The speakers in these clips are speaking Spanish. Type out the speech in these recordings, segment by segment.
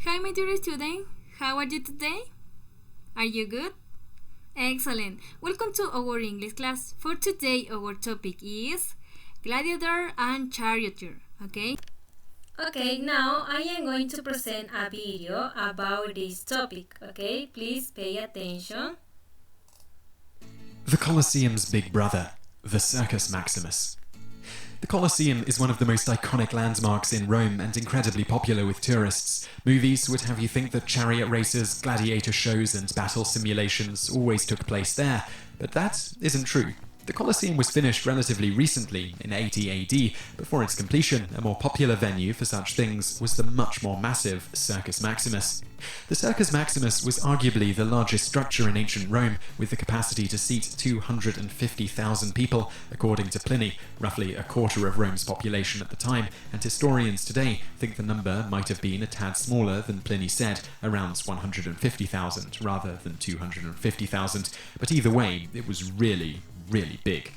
Hi, my dear student. How are you today? Are you good? Excellent. Welcome to our English class. For today, our topic is Gladiator and Charioteer. Okay? Okay, now I am going to present a video about this topic. Okay? Please pay attention. The Colosseum's big brother, the Circus Maximus. The Colosseum is one of the most iconic landmarks in Rome and incredibly popular with tourists. Movies would have you think that chariot races, gladiator shows and battle simulations always took place there, but that isn't true. The Colosseum was finished relatively recently, in 80 AD. Before its completion, a more popular venue for such things was the much more massive Circus Maximus. The Circus Maximus was arguably the largest structure in ancient Rome, with the capacity to seat 250,000 people, according to Pliny, roughly a quarter of Rome's population at the time, and historians today think the number might have been a tad smaller than Pliny said, around 150,000 rather than 250,000, but either way, it was really big.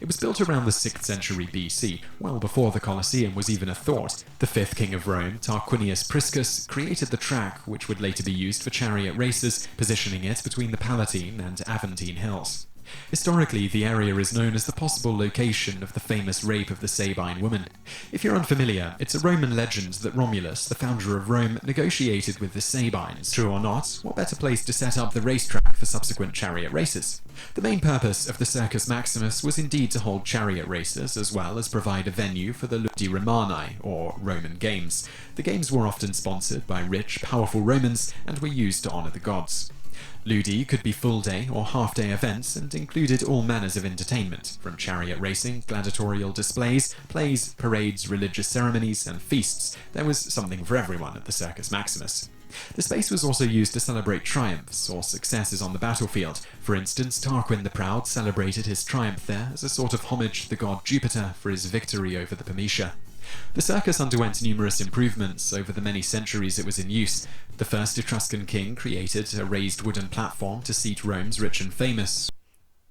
It was built around the 6th century BC, well before the Colosseum was even a thought. The 5th king of Rome, Tarquinius Priscus, created the track, which would later be used for chariot races, positioning it between the Palatine and Aventine hills. Historically, the area is known as the possible location of the famous rape of the Sabine woman. If you're unfamiliar, it's a Roman legend that Romulus, the founder of Rome, negotiated with the Sabines. True or not, what better place to set up the racetrack for subsequent chariot races? The main purpose of the Circus Maximus was indeed to hold chariot races, as well as provide a venue for the Ludi Romani, or Roman Games. The games were often sponsored by rich, powerful Romans, and were used to honor the gods. Ludi could be full-day or half-day events and included all manners of entertainment, from chariot racing, gladiatorial displays, plays, parades, religious ceremonies, and feasts. There was something for everyone at the Circus Maximus. The space was also used to celebrate triumphs or successes on the battlefield. For instance, Tarquin the Proud celebrated his triumph there as a sort of homage to the god Jupiter for his victory over the Paeotia. The circus underwent numerous improvements over the many centuries it was in use. The first Etruscan king created a raised wooden platform to seat Rome's rich and famous.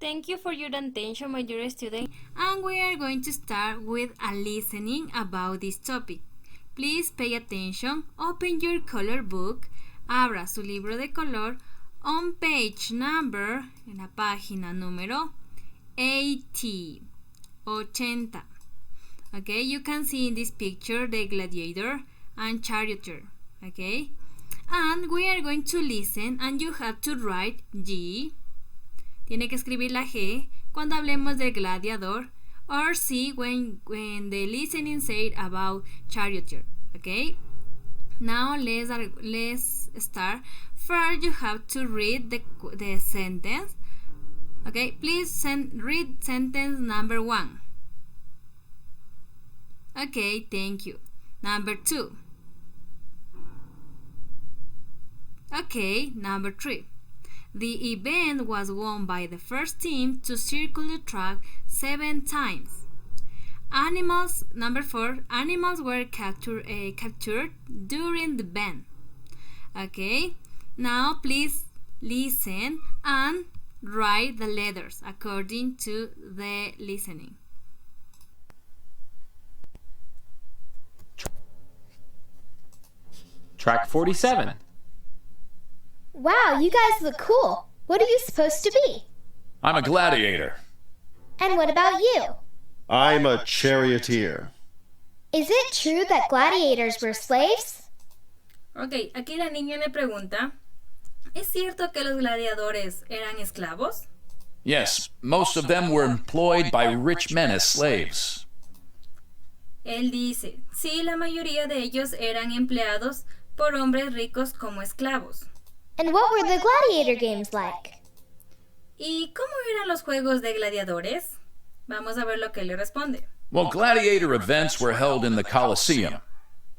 Thank you for your attention, my dear student. And we are going to start with a listening about this topic. Please pay attention. Open your color book. Abra su libro de color on page number, en la página número 80. Okay, you can see in this picture the gladiator and charioteer. Okay, and we are going to listen, and you have to write G. Tiene que escribir la G cuando hablemos del gladiador, or C when the listening said about charioteer. Okay, now let's start. First, you have to read the sentence. Okay, please read sentence number 1. Okay, thank you. Number 2. Okay, number 3. The event was won by the first team to circle the track 7 times. Number 4. Animals were captured during the event. Okay, now please listen and write the letters according to the listening. Track 47. Wow, you guys look cool. What are you supposed to be? I'm a gladiator. And what about you? I'm a charioteer. Is it true that gladiators were slaves? Ok, aquí la niña le pregunta, ¿es cierto que los gladiadores eran esclavos? Yes, most of them were employed by rich men as slaves. Él dice, sí, la mayoría de ellos eran empleados por hombres ricos como esclavos. And what were the gladiator games like? ¿Y cómo eran los juegos de gladiadores? Vamos a ver lo que le responde. Well, gladiator events were held in the Colosseum.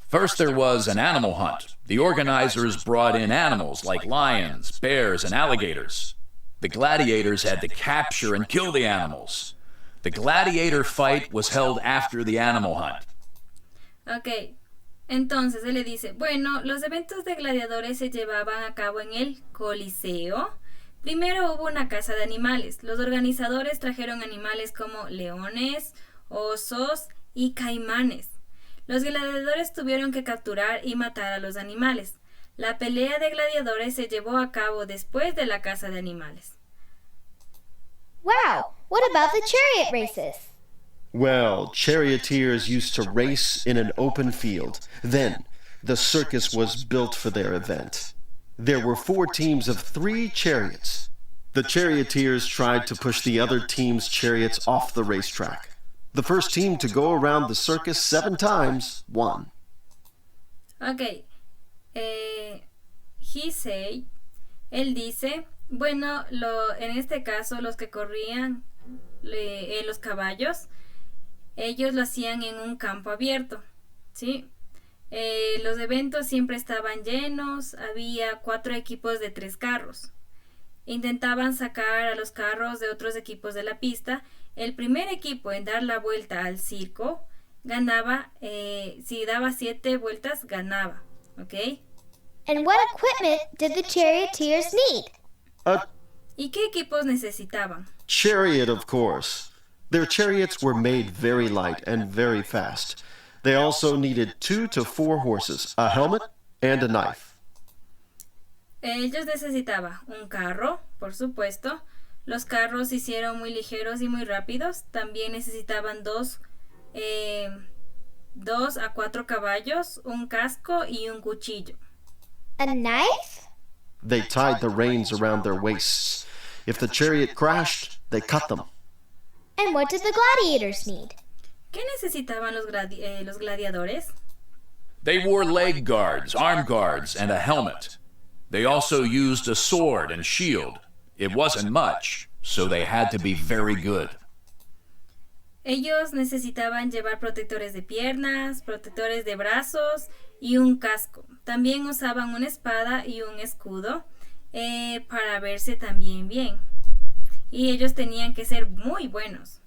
First there was an animal hunt. The organizers brought in animals like lions, bears, and alligators. The gladiators had to capture and kill the animals. The gladiator fight was held after the animal hunt. Ok, entonces él le dice, bueno, los eventos de gladiadores se llevaban a cabo en el Coliseo. Primero hubo una caza de animales. Los organizadores trajeron animales como leones, osos y caimanes. Los gladiadores tuvieron que capturar y matar a los animales. La pelea de gladiadores se llevó a cabo después de la caza de animales. Wow, what about the chariot races? Well, charioteers used to race in an open field. Then, the circus was built for their event. There were 4 teams of 3 chariots. The charioteers tried to push the other team's chariots off the racetrack. The first team to go around the circus 7 times won. Ok. Él dice, bueno, en este caso los que corrían los caballos, ellos lo hacían en un campo abierto, ¿sí? Los eventos siempre estaban llenos, había 4 equipos de 3 carros. Intentaban sacar a los carros de otros equipos de la pista. El primer equipo en dar la vuelta al circo ganaba, si daba 7 vueltas, ganaba, ¿ok? And what equipment did the charioteers need? A ¿Y qué equipos necesitaban? chariot, of course. Their chariots were made very light and very fast. They also needed 2 to 4 horses, a helmet, and a knife. Ellos necesitaban un carro, por supuesto. Los carros se hicieron muy ligeros y muy rápidos. También necesitaban 2 a 4 caballos, un casco y un cuchillo. A knife? They tied the reins around their waists. If the chariot crashed, they cut them. And what did the gladiators need? ¿Qué necesitaban los gladiadores? They wore leg guards, arm guards, and a helmet. They also used a sword and shield. It wasn't much, so they had to be very good. Ellos necesitaban llevar protectores de piernas, protectores de brazos y un casco. También usaban una espada y un escudo para verse también bien. Y ellos tenían que ser muy buenos.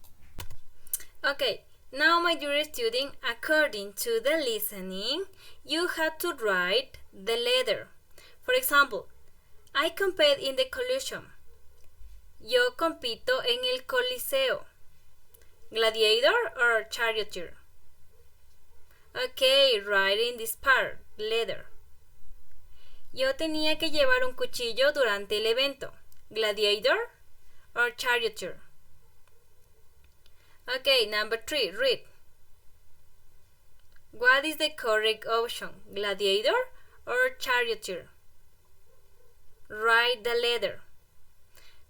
Okay, now my dear student, according to the listening, you have to write the letter. For example, I compete in the Coliseum. Yo compito en el Coliseo. Gladiator or charioteer? Okay, write in this part, letter. Yo tenía que llevar un cuchillo durante el evento. Gladiator or charioteer? Okay, number 3, read. What is the correct option? Gladiator or charioteer? Write the letter.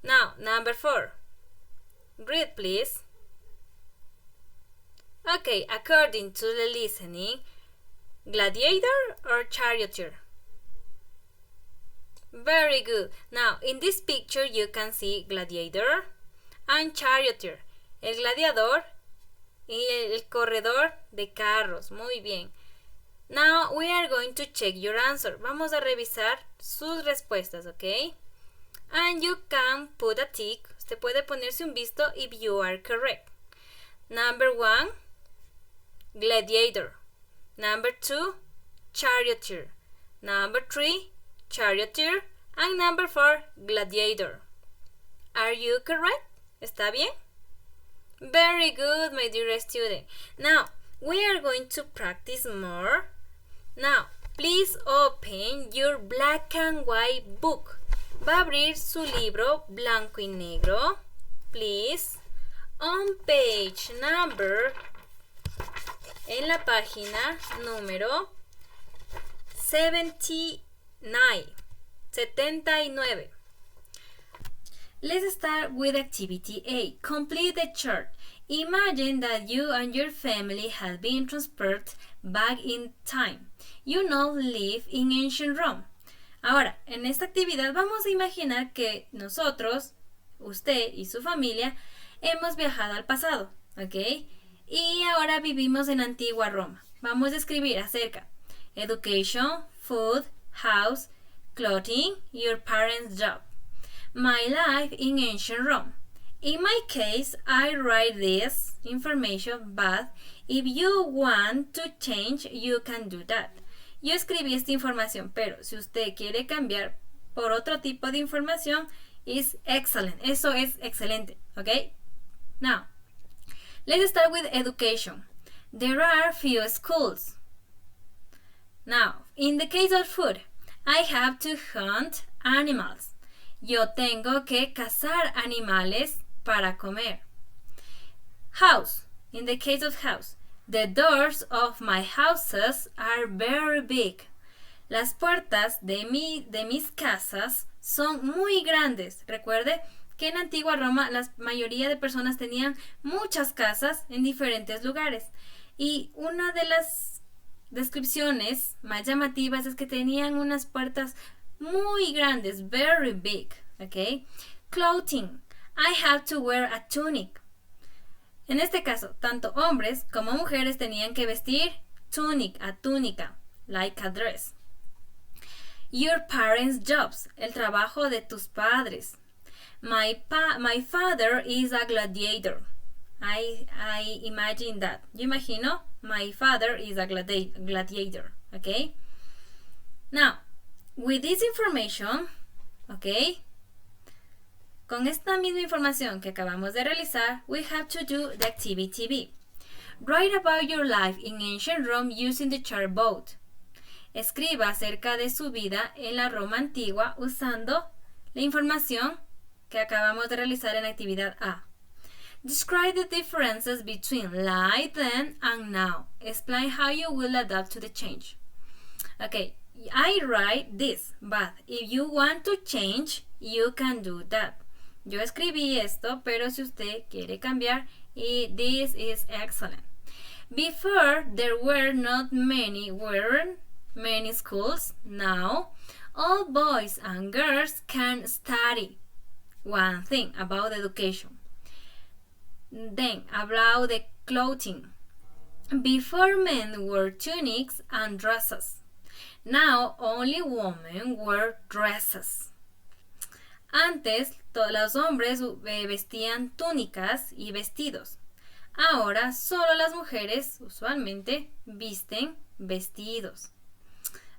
Now, number 4. Read, please. Okay, according to the listening, gladiator or charioteer? Very good. Now, in this picture, you can see gladiator and charioteer. El gladiador y el corredor de carros. Muy bien. Now, we are going to check your answer. Vamos a revisar sus respuestas, ¿ok? And you can put a tick. Usted puede ponerse un visto if you are correct. Number 1, gladiator. Number 2, charioteer. Number 3, charioteer. And number 4, gladiator. Are you correct? ¿Está bien? Very good, my dear student. Now, we are going to practice more. Now, please open your black and white book. Va a abrir su libro blanco y negro. Please. On page number, en la página número 79. Let's start with activity A. Complete the chart. Imagine that you and your family have been transported back in time. You now live in ancient Rome. Ahora, en esta actividad vamos a imaginar que nosotros, usted y su familia, hemos viajado al pasado, ¿ok? Y ahora vivimos en antigua Roma. Vamos a escribir acerca education, food, house, clothing, your parents' job. My life in ancient Rome. In my case, I write this information, but if you want to change, you can do that. Yo escribí esta información, pero si usted quiere cambiar por otro tipo de información, is excellent. Eso es excelente, ¿ok? Now, let's start with education. There are few schools. Now, in the case of food, I have to hunt animals. Yo tengo que cazar animales para comer. House. In the case of house, the doors of my houses are very big. Las puertas de mis casas son muy grandes. Recuerde que en antigua Roma la mayoría de personas tenían muchas casas en diferentes lugares. Y una de las descripciones más llamativas es que tenían unas puertas muy grandes, very big, ¿ok? Clothing. I have to wear a tunic. En este caso, tanto hombres como mujeres tenían que vestir tunic, a túnica, like a dress. Your parents' jobs, el trabajo de tus padres. My father is a gladiator. I imagine that. Yo imagino, my father is a gladiator, okay? Now, with this information, okay, con esta misma información que acabamos de realizar, we have to do the activity B. Write about your life in ancient Rome using the chartboard. Escriba acerca de su vida en la Roma antigua usando la información que acabamos de realizar en la actividad A. Describe the differences between life then and now. Explain how you will adapt to the change. Okay, I write this, but if you want to change, you can do that. Yo escribí esto, pero si usted quiere cambiar, this is excellent. Before, there were not many schools. Now, all boys and girls can study. One thing about education. Then, about the clothing. Before, men wore tunics and dresses. Now, only women wear dresses. Antes, todos los hombres vestían túnicas y vestidos. Ahora, solo las mujeres usualmente visten vestidos.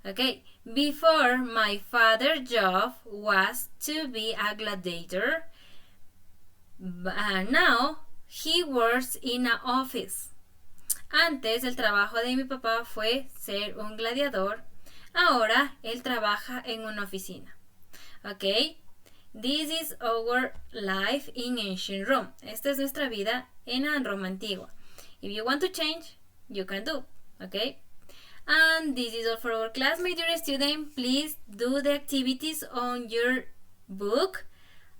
Okay, before my father's job was to be a gladiator, but now he works in an office. Antes el trabajo de mi papá fue ser un gladiador, ahora él trabaja en una oficina. Okay, this is our life in ancient Rome. Esta es nuestra vida en Roma antigua. If you want to change, you can do. Okay. And this is all for our class, my dear student. Please do the activities on your book,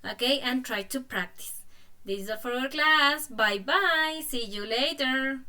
okay, and try to practice. This is all for our class. Bye bye. See you later.